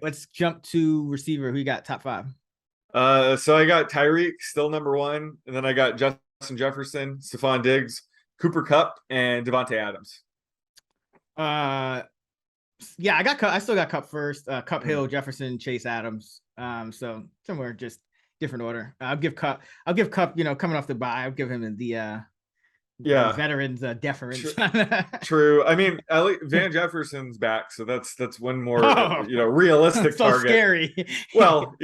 let's jump to receiver. Who you got top 5? So I got Tyreek still number one, and then I got Justin Jefferson, Stephon Diggs, Cooper Kupp, and Devontae Adams. Yeah, I still got Cup first. Cup Mm. Hill, Jefferson, Chase Adams. So somewhere just different order. I'll give Cup. Coming off the bye, I'll give him the Yeah, veterans deference. true. I mean, Van Jefferson's back, so that's one more Oh, realistic so target. scary. Well,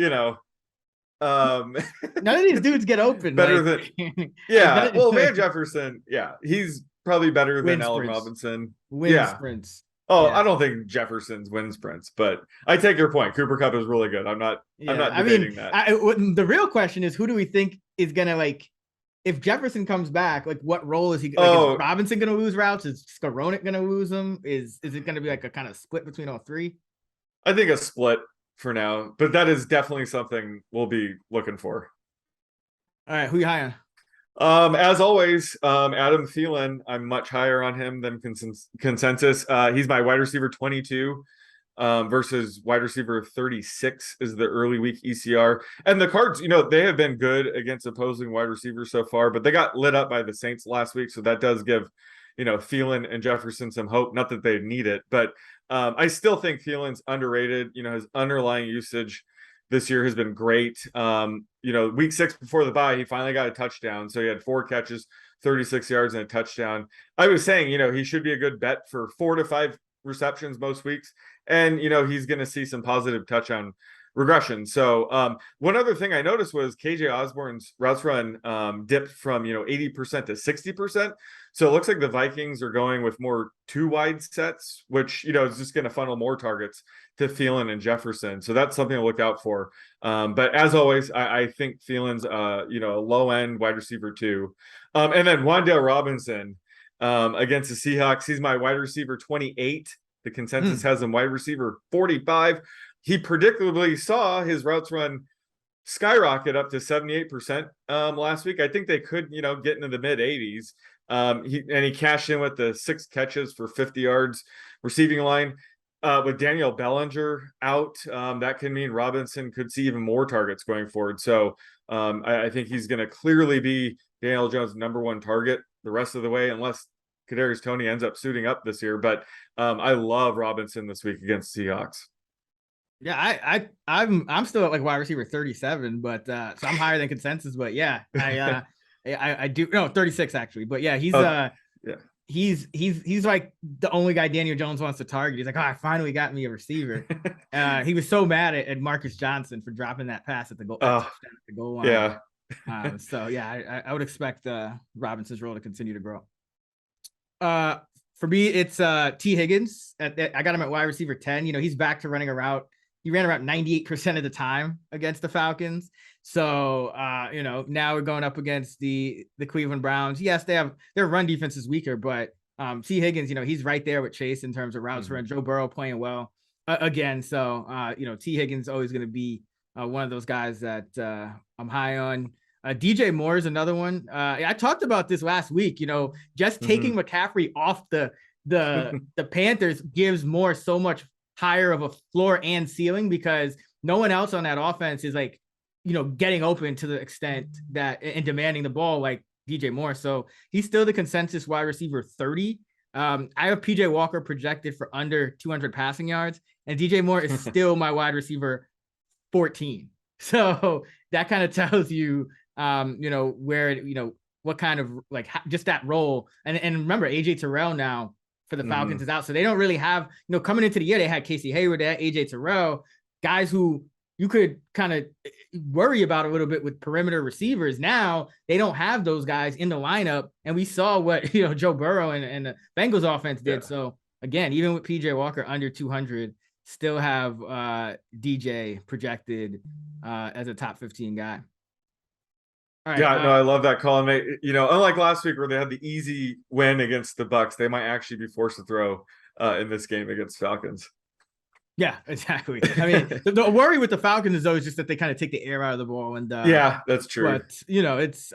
um, None of these dudes get open. better Like, than none yeah. of, Well, like, Van Jefferson, yeah, he's probably better than win Allen sprints, Robinson. win Yeah. sprints. Oh, Yeah, I don't think Jefferson's win sprints, but I take your point. Cooper Kupp is really good. I'm yeah. not I mean, debating that. the real question is, who do we think is gonna like? If Jefferson comes back, like what role is he like? Is Oh, Robinson going to lose routes? Is Skowronek going to lose them? Is it going to be like a kind of split between all three? I think a split for now, but that is definitely something we'll be looking for. All right, who you high on? As always, Adam Thielen, I'm much higher on him than consensus. He's my wide receiver 22 versus wide receiver 36 is the early week ECR. And the Cards, they have been good against opposing wide receivers so far, but they got lit up by the Saints last week. So that does give, Thielen and Jefferson some hope. Not that they need it, but I still think Thielen's underrated. His underlying usage this year has been great. Week 6 before the bye, he finally got a touchdown. So he had 4 catches, 36 yards, and a touchdown. I was saying, he should be a good bet for 4 to 5 receptions most weeks. And, he's going to see some positive touchdown regression. So one other thing I noticed was KJ Osborne's routes run dipped from 80% to 60%. So it looks like the Vikings are going with more 2 wide sets, which is just going to funnel more targets to Thielen and Jefferson. So that's something to look out for. But as always, I think Thielen's a low end wide receiver too. And then Wan'Dale Robinson against the Seahawks, he's my wide receiver 28. The consensus has him wide receiver 45. He predictably saw his routes run skyrocket up to 78% last week. I think they could, get into the mid 80s. He cashed in with the 6 catches for 50 yards receiving line. With Daniel Bellinger out, that can mean Robinson could see even more targets going forward. So I think he's going to clearly be Daniel Jones' number 1 target the rest of the way, unless Kadarius Toney ends up suiting up this year. But I love Robinson this week against Seahawks. Yeah, I'm still at like wide receiver 37, but so I'm higher than consensus. But yeah, I do 36 actually. But yeah, yeah. He's like the only guy Daniel Jones wants to target. He's like, I finally got me a receiver. He was so mad at Marcus Johnson for dropping that pass at the goal, touchdown at the goal line. Yeah. So yeah, I would expect Robinson's role to continue to grow. For me, it's T. Higgins. I got him at wide receiver 10. He's back to running a route. He ran about 98% of the time against the Falcons. So, now we're going up against the Cleveland Browns. Yes, their run defense is weaker, but T. Higgins, he's right there with Chase in terms of routes run. Joe Burrow playing well again. So, T. Higgins always going to be one of those guys that I'm high on. DJ Moore is another one. I talked about this last week. Just taking McCaffrey off the Panthers gives Moore so much higher of a floor and ceiling because no one else on that offense is like, getting open to the extent that and demanding the ball like DJ Moore. So he's still the consensus wide receiver 30. I have PJ Walker projected for under 200 passing yards, and DJ Moore is still my wide receiver 14. So that kind of tells you, where, what kind of like just that role. And remember, AJ Terrell now for the Falcons is out. So they don't really have, coming into the year, they had Casey Hayward, they had AJ Terrell, guys who you could kind of worry about a little bit with perimeter receivers. Now they don't have those guys in the lineup. And we saw what, Joe Burrow and the Bengals offense did. Yeah. So again, even with PJ Walker under 200, still have DJ projected as a top 15 guy. All right, yeah, no, I love that call. And unlike last week where they had the easy win against the Bucs, they might actually be forced to throw in this game against Falcons. Yeah, exactly. I mean, the worry with the Falcons is though is just that they kind of take the air out of the ball, and yeah, that's true. But it's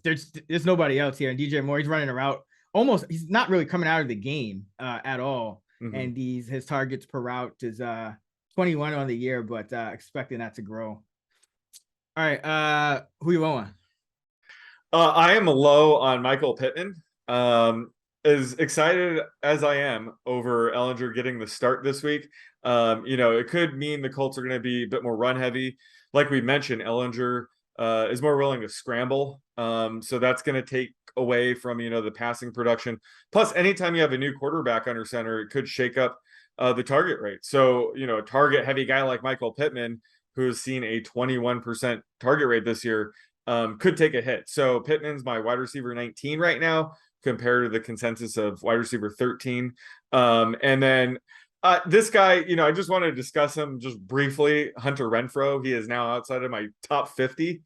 there's nobody else here, and DJ Moore, he's running a route almost. He's not really coming out of the game at all, and his targets per route is 21 on the year, but expecting that to grow. All right, who you on? I am low on Michael Pittman. As excited as I am over Ellinger getting the start this week, it could mean the Colts are going to be a bit more run heavy. Like we mentioned, Ellinger is more willing to scramble. So that's going to take away from, the passing production. Plus, anytime you have a new quarterback under center, it could shake up the target rate. So, a target heavy guy like Michael Pittman, who's seen a 21% target rate this year, could take a hit. So Pittman's my wide receiver 19 right now, compared to the consensus of wide receiver 13. And then this guy, I just want to discuss him just briefly. Hunter Renfrow, he is now outside of my top 50.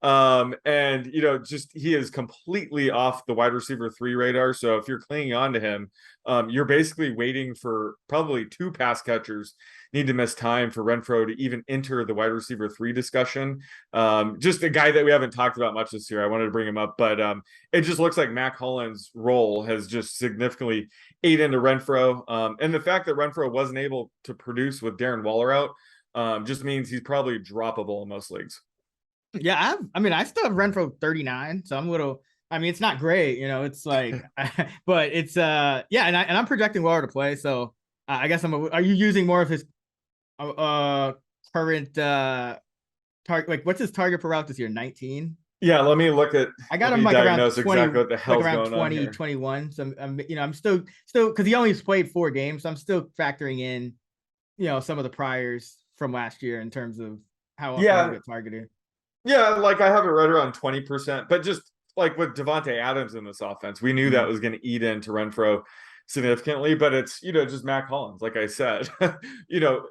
And just he is completely off the wide receiver 3 radar. So if you're clinging on to him, you're basically waiting for probably 2 pass catchers need to miss time for Renfrow to even enter the wide receiver 3 discussion. Just a guy that we haven't talked about much this year. I wanted to bring him up, but it just looks like Mac Hollins' role has just significantally ate into Renfrow. And the fact that Renfrow wasn't able to produce with Darren Waller out just means he's probably droppable in most leagues. Yeah, I still have Renfrow 39, so I'm a little. It's not great, it's like, but it's yeah, and I'm projecting Waller to play, so I guess are you using more of his current target? Like, what's his target per route this year? 19. Yeah, let me look at. I got him like around 20, exactly what the hell's like around going 20, on here. 21. So I'm still because he only played 4 games, so I'm still factoring in, some of the priors from last year in terms of how often he get targeted. Yeah, like I have it right around 20%, but just like with Devontae Adams in this offense, we knew that was going to eat into Renfrow significantly, but it's, just Mac Hollins. Like I said,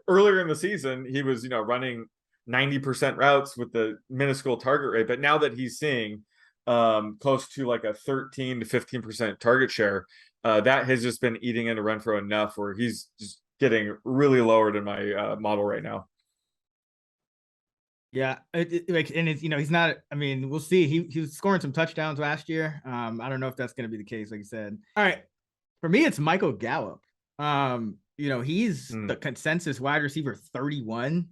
earlier in the season, he was, running 90% routes with the minuscule target rate. But now that he's seeing close to like a 13 to 15% target share, that has just been eating into Renfrow enough where he's just getting really lowered in my model right now. Yeah, and it's he's not. We'll see. He was scoring some touchdowns last year. I don't know if that's going to be the case, like you said. All right, for me, it's Michael Gallup. He's the consensus wide receiver 31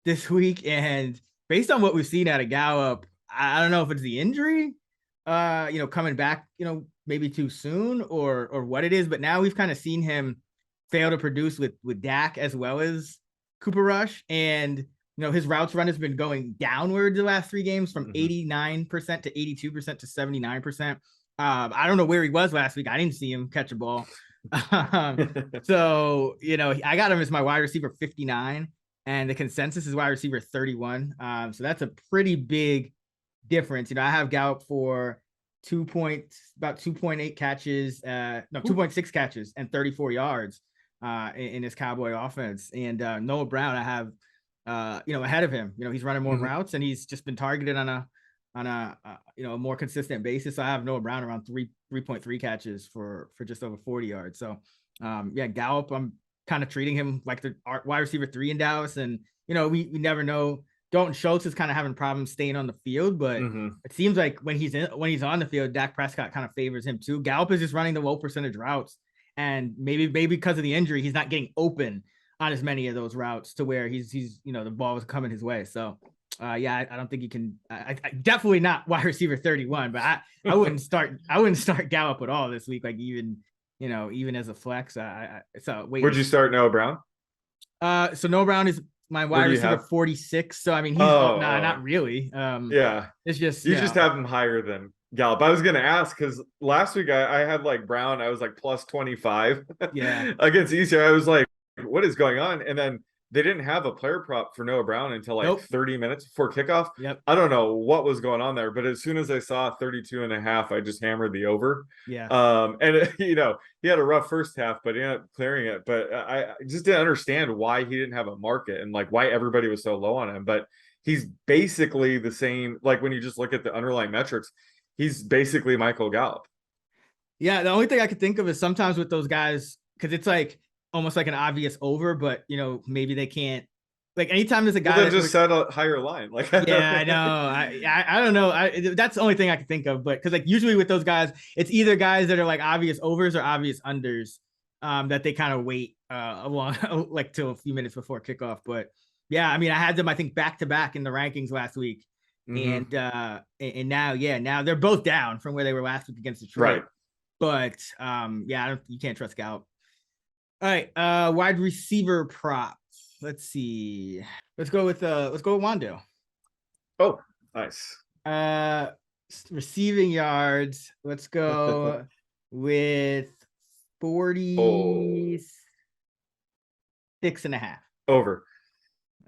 this week, and based on what we've seen out of Gallup, I don't know if it's the injury, coming back, maybe too soon, or what it is. But now we've kind of seen him fail to produce with Dak as well as Cooper Rush, and his routes run has been going downward the last 3 games from 89% to 82% to 79%. I don't know where he was last week. I didn't see him catch a ball. So, I got him as my wide receiver 59, and the consensus is wide receiver 31. So that's a pretty big difference. I have Gallup for about 2.8 catches, 2.6 catches and 34 yards in his Cowboy offense. And Noah Brown, I have ahead of him. He's running more routes, and he's just been targeted on a more consistent basis. So I have Noah Brown around 3.3 catches for just over 40 yards. So Gallup, I'm kind of treating him like the wide receiver 3 in Dallas, and we never know. Dalton Schultz is kind of having problems staying on the field, but it seems like when he's on the field, Dak Prescott kind of favors him too. Gallup is just running the low percentage routes, and maybe because of the injury, he's not getting open on as many of those routes to where he's the ball was coming his way. So I don't think he can. I definitely not wide receiver 31, but I wouldn't start Gallup at all this week. Like even as a flex. Where'd you start Noah Brown? So Noah Brown is my wide receiver 46. So he's not really. It's just you just have him higher than Gallup. I was gonna ask because last week I had like Brown. I was like plus 25. Against ECR. I was like, what is going on? And then they didn't have a player prop for Noah Brown until like 30 minutes before kickoff. I don't know what was going on there, but as soon as I saw 32.5, I just hammered the over. And he had a rough first half, but he ended up clearing it. But I just didn't understand why he didn't have a market and like why everybody was so low on him. But he's basically the same. Like when you just look at the underlying metrics, he's basically Michael Gallup. Yeah, the only thing I could think of is sometimes with those guys, because it's like almost like an obvious over, but maybe they can't. Like anytime there's a guy that just set a higher line. Like I know. I don't know. That's the only thing I can think of. But because like usually with those guys, it's either guys that are like obvious overs or obvious unders. that they kind of wait along like till a few minutes before kickoff. But yeah, I mean, I had them, I think, back to back in the rankings last week. And now they're both down from where they were last week against Detroit. Right. But yeah, you can't trust Gallup. All right, wide receiver props. Let's see. Let's go with Wando. Oh, nice. Receiving yards. Let's go with 46.5. Over.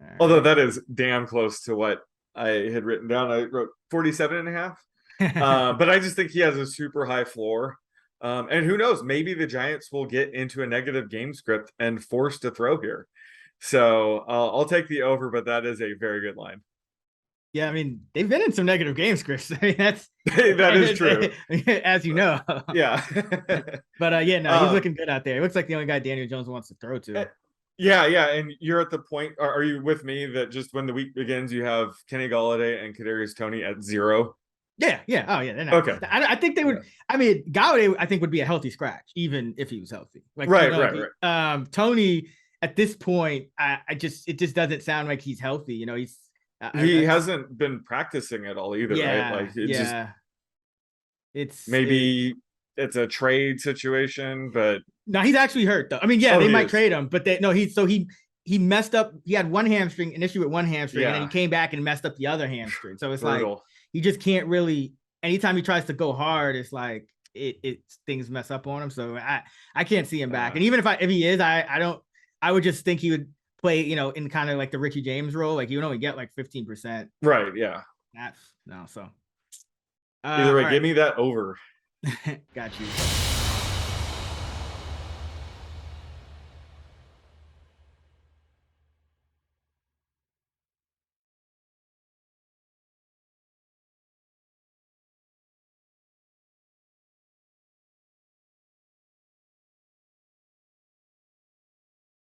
All Although right. that is damn close to what I had written down. I wrote 47.5. But I just think he has a super high floor. And who knows, maybe the Giants will get into a negative game script and force to throw here. So I'll take the over, but that is a very good line. Yeah, I mean, they've been in some negative game scripts. I mean, that is true. As you know. Yeah. But yeah, no, he's looking good out there. It looks like the only guy Daniel Jones wants to throw to. Yeah. And you're at the point, are you with me that just when the week begins, you have Kenny Golladay and Kadarius Toney at 0? Yeah. Oh, yeah. They're not. Okay. I think they would. Yeah. I mean, Golladay, I think, would be a healthy scratch, even if he was healthy. Like, right. Toney, at this point, it just doesn't sound like he's healthy. You know, he hasn't been practicing at all either, yeah, right? Like, it's a trade situation, but no, he's actually hurt though. I mean, yeah, they might trade him, but he messed up. He had an issue with one hamstring, and then he came back and messed up the other hamstring. So it's brutal. Like he just can't really. Anytime he tries to go hard, it's like things mess up on him. So I can't see him back. And even if he is, I would just think he would play, in kind of like the Richie James role. Like you would only get like 15%. Right. Yeah. So either way, give me that over. Got you.